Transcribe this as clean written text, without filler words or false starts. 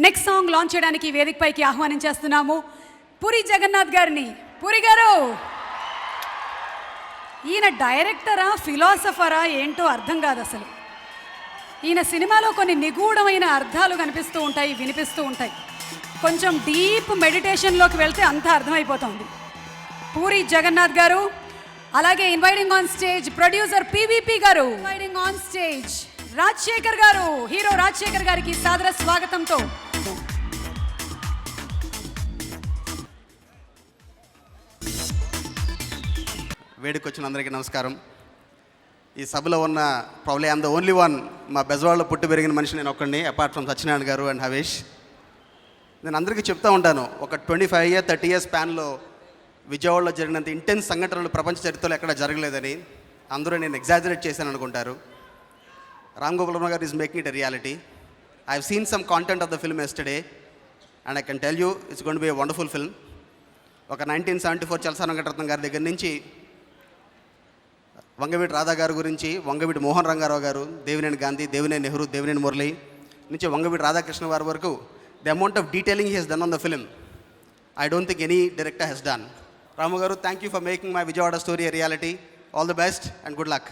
Next song launch చేయడానికి వేదికపైకి ఆహ్వానించేస్తున్నాము పూరి జగన్నాథ్ గారిని. పూరి గారు, ఈయన డైరెక్టరా ఫిలాసఫరా ఏంటో అర్థం కాదు అసలు. ఈయన సినిమాలో కొన్ని నిగూఢమైన అర్థాలు కనిపిస్తూ ఉంటాయి, వినిపిస్తూ ఉంటాయి. కొంచెం డీప్ మెడిటేషన్లోకి వెళ్తే అంతా అర్థమైపోతుంది. పూరి జగన్నాథ్ గారు, అలాగే inviting on stage producer PVP గారు, ఇన్వైటింగ్ ఆన్ స్టేజ్ రాజశేఖర్ గారు, హీరో రాజశేఖర్ గారికి సాదర స్వాగతంతో. వేడికి వచ్చిన అందరికీ నమస్కారం. ఈ సభలో ఉన్న probably I'm the only one మా బెజవాడలో పుట్టి పెరిగిన మనిషి నేను ఒక్కడిని, అపార్ట్ ఫ్రమ్ సత్యనారాయణ గారు అండ్ హవేష్. నేను అందరికీ చెప్తూ ఉంటాను, ఒక 25 years 30 years స్పాన్లో విజయవాడలో జరిగినంత ఇంటెన్స్ సంఘటనలు ప్రపంచ చరిత్రలో ఎక్కడ జరగలేదని. అందరూ నేను ఎగ్జాజరేట్ చేశాను అనుకుంటారు. రామ్ గోపాల్ వర్మ గారు is making it a reality. I have seen some content of the film yesterday and I can tell you it's going to be a wonderful film. ఒక 1974 చలసాని వెంకటరత్నం గారి దగ్గర నుంచి వంగవీటి రాధా గారి గురించి, వంగవీటి మోహన్ రంగారావు గారు, దేవినేని గాంధీ, దేవినేని నెహ్రూ, దేవినేని మురళి నుంచి వంగవీటి రాధాకృష్ణ వారి వరకు the amount of detailing he has done on the film I don't think any director has done. Ramu garu, thank you for making my Vijayawada story a reality. All the best and good luck.